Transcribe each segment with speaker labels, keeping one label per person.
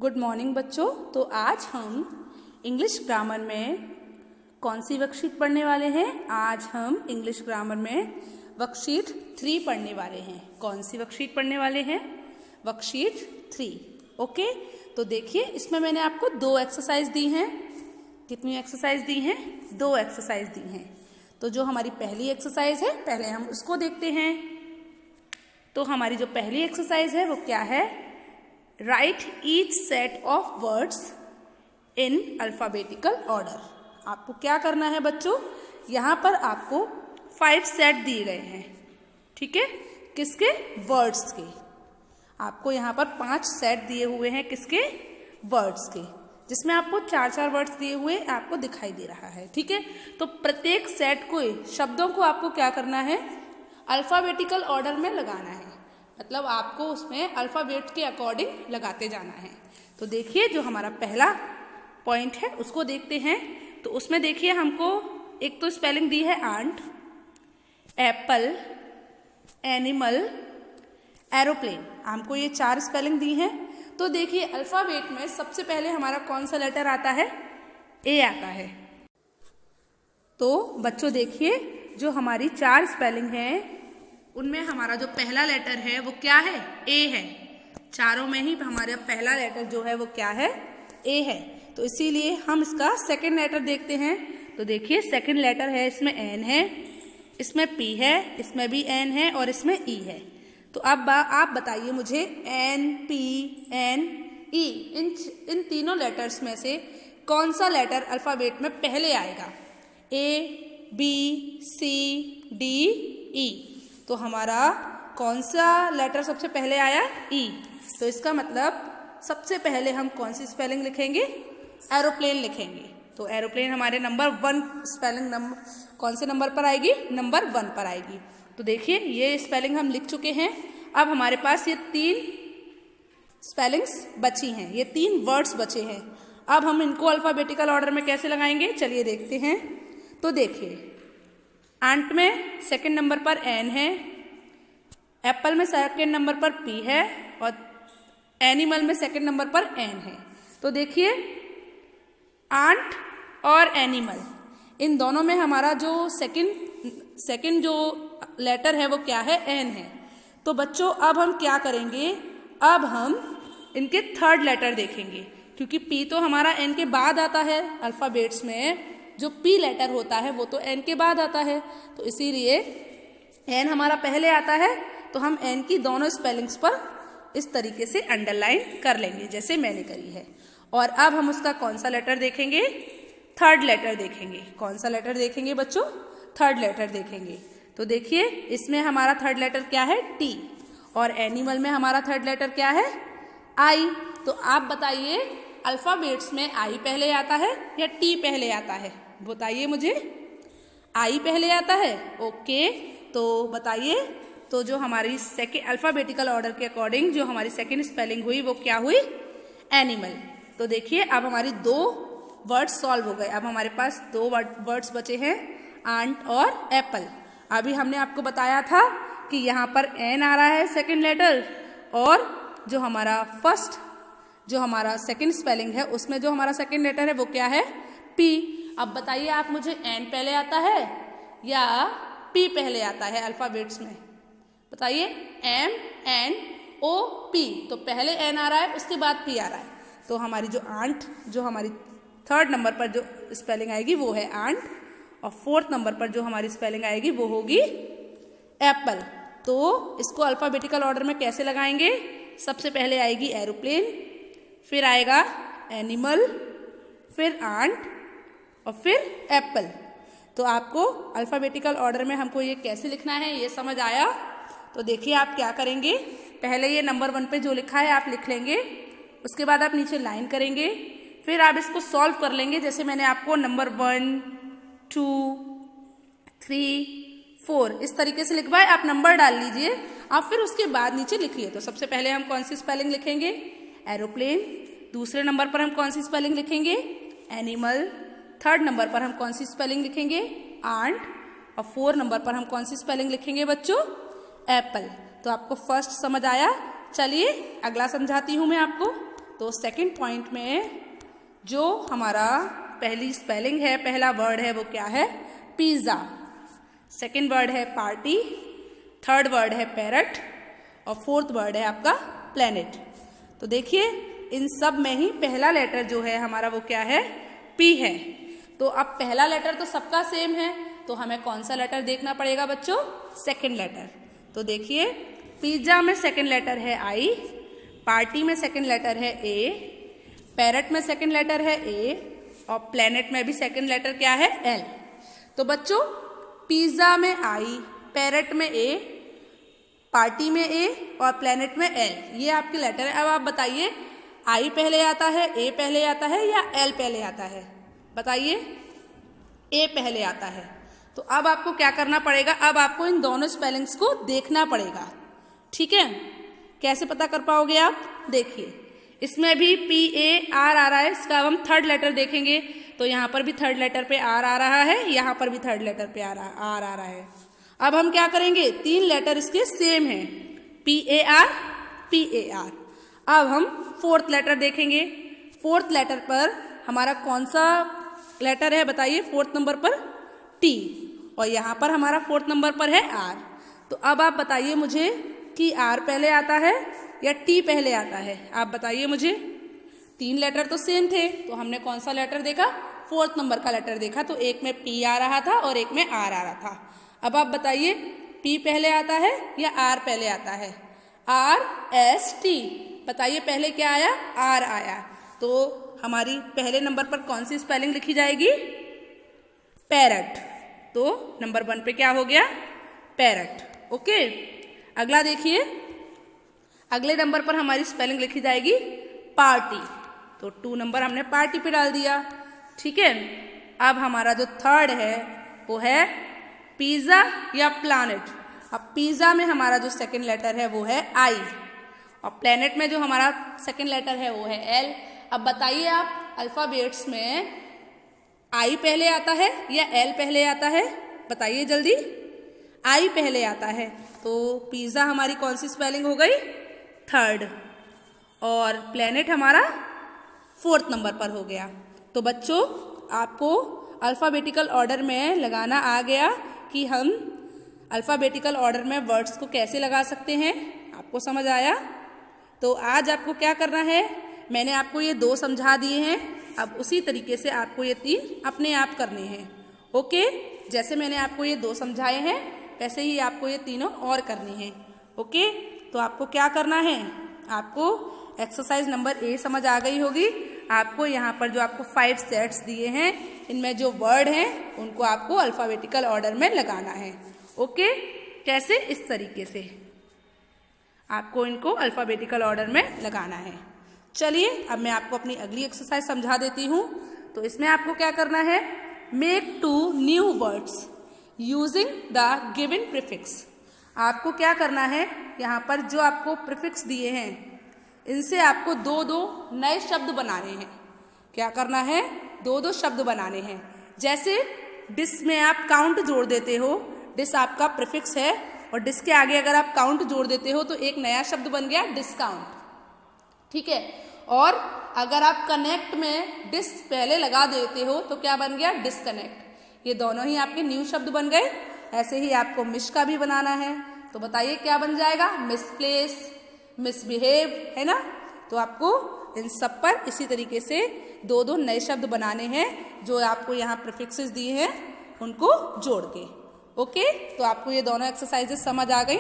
Speaker 1: Good morning बच्चों। तो आज हम इंग्लिश ग्रामर में कौन सी वर्कशीट पढ़ने वाले हैं? आज हम इंग्लिश ग्रामर में वर्कशीट 3 पढ़ने वाले हैं। कौन सी वर्कशीट पढ़ने वाले हैं? वर्कशीट 3। ओके, तो देखिए इसमें मैंने आपको 2 एक्सरसाइज दी हैं। कितनी एक्सरसाइज दी हैं? 2 एक्सरसाइज दी हैं। तो जो हमारी पहली एक्सरसाइज है पहले हम उसको देखते हैं। तो हमारी जो पहली एक्सरसाइज है वो क्या है? Right each set of words in alphabetical order. आपको क्या करना है बच्चों? यहाँ पर आपको 5 सेट दिए गए हैं। ठीक है, किसके? वर्ड्स के। आपको यहाँ पर 5 सेट दिए हुए हैं। किसके? वर्ड्स के, जिसमें आपको 4-4 वर्ड्स दिए हुए आपको दिखाई दे रहा है। ठीक है, तो प्रत्येक सेट को, शब्दों को आपको क्या करना है? अल्फाबेटिकल ऑर्डर में लगाना है। मतलब आपको उसमें अल्फाबेट के अकॉर्डिंग लगाते जाना है। तो देखिए जो हमारा पहला पॉइंट है उसको देखते हैं। तो उसमें देखिए हमको एक तो स्पेलिंग दी है आंट, एप्पल, एनिमल, एरोप्लेन। हमको ये 4 स्पेलिंग दी हैं। तो देखिए अल्फाबेट में सबसे पहले हमारा कौन सा लेटर आता है? ए आता है। तो बच्चों देखिए जो हमारी 4 स्पेलिंग है उनमें हमारा जो पहला लेटर है वो क्या है? ए है। चारों में ही हमारा पहला लेटर जो है वो क्या है? ए है। तो इसीलिए हम इसका सेकंड लेटर देखते हैं। तो देखिए सेकंड लेटर है, इसमें एन है, इसमें पी है, इसमें भी एन है और इसमें ई है। तो अब आप बताइए मुझे एन, पी, एन, ई, इन तीनों लेटर्स में से कौन सा लेटर अल्फाबेट में पहले आएगा? ए, बी, सी, डी, ई। तो हमारा कौन सा लेटर सबसे पहले आया? ई। तो इसका मतलब सबसे पहले हम कौन सी स्पेलिंग लिखेंगे? एरोप्लेन लिखेंगे। तो एरोप्लेन हमारे नंबर 1 स्पेलिंग नंबर कौन से नंबर पर आएगी? नंबर 1 पर आएगी। तो देखिए ये स्पेलिंग हम लिख चुके हैं। अब हमारे पास ये 3 स्पेलिंग्स बची हैं, ये 3 वर्ड्स बचे हैं। अब हम इनको अल्फाबेटिकल ऑर्डर में कैसे लगाएंगे चलिए देखते हैं। तो देखिए आंट में सेकंड नंबर पर एन है, एप्पल में सेकंड नंबर पर पी है और एनिमल में सेकंड नंबर पर एन है। तो देखिए आंट और एनिमल इन दोनों में हमारा जो सेकंड जो लेटर है वो क्या है? एन है। तो बच्चों अब हम क्या करेंगे? अब हम इनके थर्ड लेटर देखेंगे, क्योंकि पी तो हमारा एन के बाद आता है। अल्फाबेट्स में जो पी लेटर होता है वो तो एन के बाद आता है। तो इसीलिए एन हमारा पहले आता है। तो हम एन की दोनों स्पेलिंग्स पर इस तरीके से अंडरलाइन कर लेंगे जैसे मैंने करी है। और अब हम उसका कौन सा लेटर देखेंगे? थर्ड लेटर देखेंगे। कौन सा लेटर देखेंगे बच्चों? थर्ड लेटर देखेंगे। तो देखिए इसमें हमारा थर्ड लेटर क्या है? टी। और एनिमल में हमारा थर्ड लेटर क्या है? आई। तो आप बताइए अल्फाबेट्स में आई पहले आता है या टी पहले आता है? बताइए मुझे। आई पहले आता है। ओके, तो बताइए। तो जो हमारी सेकंड अल्फाबेटिकल ऑर्डर के अकॉर्डिंग जो हमारी सेकंड स्पेलिंग हुई वो क्या हुई? एनिमल। तो देखिए अब हमारी 2 वर्ड्स सॉल्व हो गए। अब हमारे पास 2 वर्ड्स बचे हैं, आंट और एप्पल। अभी हमने आपको बताया था कि यहाँ पर एन आ रहा है सेकंड लेटर, और जो हमारा सेकंड स्पेलिंग है उसमें जो हमारा सेकंड लेटर है वो क्या है? पी। अब बताइए आप मुझे एन पहले आता है या पी पहले आता है अल्फाबेट्स में? बताइए। एम, एन, ओ, पी। तो पहले एन आ रहा है उसके बाद पी आ रहा है। तो हमारी जो आंट, जो हमारी थर्ड नंबर पर जो स्पेलिंग आएगी वो है आंट, और 4th नंबर पर जो हमारी स्पेलिंग आएगी वो होगी एप्पल। तो इसको अल्फाबेटिकल ऑर्डर में कैसे लगाएंगे? सबसे पहले आएगी एरोप्लेन, फिर आएगा एनिमल, फिर आंट और फिर एप्पल। तो आपको अल्फाबेटिकल ऑर्डर में हमको ये कैसे लिखना है ये समझ आया? तो देखिए आप क्या करेंगे, पहले ये नंबर 1 पे जो लिखा है आप लिख लेंगे, उसके बाद आप नीचे लाइन करेंगे, फिर आप इसको सॉल्व कर लेंगे। जैसे मैंने आपको नंबर 1, 2, 3, 4 इस तरीके से लिखवाए, आप नंबर डाल लीजिए, आप फिर उसके बाद नीचे लिखिए। तो सबसे पहले हम कौन सी स्पेलिंग लिखेंगे? एरोप्लेन। दूसरे नंबर पर हम कौन सी स्पेलिंग लिखेंगे? एनिमल। थर्ड नंबर पर हम कौन सी स्पेलिंग लिखेंगे? आंट। और 4 नंबर पर हम कौन सी स्पेलिंग लिखेंगे बच्चों? एप्पल। तो आपको फर्स्ट समझ आया? चलिए अगला समझाती हूँ मैं आपको। तो सेकंड पॉइंट में जो हमारा पहली स्पेलिंग है, पहला वर्ड है वो क्या है? पिज़्ज़ा। सेकंड वर्ड है पार्टी, थर्ड वर्ड है पैरट और फोर्थ वर्ड है आपका प्लेनेट। तो देखिए इन सब में ही पहला लेटर जो है हमारा वो क्या है? पी है। तो अब पहला लेटर तो सबका सेम है, तो हमें कौन सा लेटर देखना पड़ेगा बच्चों? Second letter. तो देखिए पिज़्ज़ा में सेकंड लेटर है आई, पार्टी में सेकंड लेटर है ए, पैरट में सेकंड लेटर है ए और प्लेनेट में भी सेकंड लेटर क्या है? एल। तो बच्चों पिज़्ज़ा में आई, पैरट में ए, पार्टी में ए और प्लेनेट में एल, ये आपके लेटर है। अब आप बताइए आई पहले आता है, ए पहले आता है या एल पहले आता है? बताइए। ए पहले आता है। तो अब आपको क्या करना पड़ेगा? अब आपको इन दोनों स्पेलिंग्स को देखना पड़ेगा, ठीक है? कैसे पता कर पाओगे आप? देखिए इसमें भी पी ए आर आ रहा है, इसका अब हम थर्ड लेटर देखेंगे तो यहाँ पर भी थर्ड लेटर पे आर आ रहा है, यहाँ पर भी थर्ड लेटर पे आर आ रहा है। अब हम क्या करेंगे? तीन लेटर इसके सेम हैं, P A R, P A R. अब हम फोर्थ लेटर देखेंगे। फोर्थ लेटर पर हमारा कौन सा लेटर है बताइए? फोर्थ नंबर पर टी और यहाँ पर हमारा फोर्थ नंबर पर है आर। तो अब आप बताइए मुझे कि आर पहले आता है या टी पहले आता है? आप बताइए मुझे। तीन लेटर तो सेम थे तो हमने कौन सा लेटर देखा? फोर्थ नंबर का लेटर देखा। तो एक में पी आ रहा था और एक में आर आ रहा था। अब आप बताइए पी पहले आता है या आर पहले आता है? R S T. बताइए पहले क्या आया? आर आया। तो हमारी पहले नंबर पर कौन सी स्पेलिंग लिखी जाएगी? पैरट। तो नंबर 1 पे क्या हो गया? पैरट। ओके, अगला देखिए। अगले नंबर पर हमारी स्पेलिंग लिखी जाएगी पार्टी। तो 2 नंबर हमने पार्टी पे डाल दिया, ठीक है। अब हमारा जो थर्ड है वो है पिज़्ज़ा या प्लैनेट। अब पिज़्ज़ा में हमारा जो सेकंड लेटर है वो है आई और प्लैनेट में जो हमारा सेकंड लेटर है वो है एल। अब बताइए आप अल्फ़ाबेट्स में आई पहले आता है या एल पहले आता है? बताइए जल्दी। आई पहले आता है। तो पिज़्ज़ा हमारी कौन सी स्पेलिंग हो गई? थर्ड। और प्लैनेट हमारा फोर्थ नंबर पर हो गया। तो बच्चों आपको अल्फ़ाबेटिकल ऑर्डर में लगाना आ गया कि हम अल्फ़ाबेटिकल ऑर्डर में वर्ड्स को कैसे लगा सकते हैं। आपको समझ आया? तो आज आपको क्या करना है? मैंने आपको ये 2 समझा दिए हैं, अब उसी तरीके से आपको ये 3 अपने आप करने हैं। ओके, जैसे मैंने आपको ये 2 समझाए हैं वैसे ही आपको ये तीनों और करने हैं। ओके, तो आपको क्या करना है? आपको एक्सरसाइज नंबर ए समझ आ गई होगी। आपको यहाँ पर जो आपको 5 सेट्स दिए हैं इनमें जो वर्ड हैं उनको आपको अल्फ़ाबेटिकल ऑर्डर में लगाना है। ओके, कैसे? इस तरीके से आपको इनको अल्फ़ाबेटिकल ऑर्डर में लगाना है। चलिए अब मैं आपको अपनी अगली एक्सरसाइज समझा देती हूँ। तो इसमें आपको क्या करना है? Make 2 new words using the given prefix. आपको क्या करना है? यहाँ पर जो आपको प्रीफिक्स दिए हैं इनसे आपको 2-2 नए शब्द बनाने हैं। क्या करना है? 2-2 शब्द बनाने हैं। जैसे डिस में आप काउंट जोड़ देते हो, डिस आपका प्रीफिक्स है और डिस के आगे अगर आप काउंट जोड़ देते हो तो एक नया शब्द बन गया डिस्काउंट, ठीक है। और अगर आप कनेक्ट में डिस पहले लगा देते हो तो क्या बन गया? डिस्कनेक्ट। ये दोनों ही आपके न्यू शब्द बन गए। ऐसे ही आपको मिस का भी बनाना है। तो बताइए क्या बन जाएगा? मिसप्लेस, मिसबिहेव, है ना। तो आपको इन सब पर इसी तरीके से 2-2 नए शब्द बनाने हैं जो आपको यहाँ प्रीफिक्सेस दिए हैं उनको जोड़ के। ओके, तो आपको ये दोनों एक्सरसाइजेस समझ आ गई।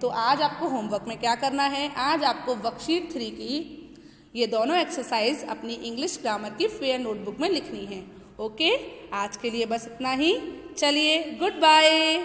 Speaker 1: तो आज आपको होमवर्क में क्या करना है? आज आपको वर्कशीट 3 की ये दोनों एक्सरसाइज अपनी इंग्लिश ग्रामर की फेयर नोटबुक में लिखनी है। ओके, आज के लिए बस इतना ही। चलिए, गुड बाय।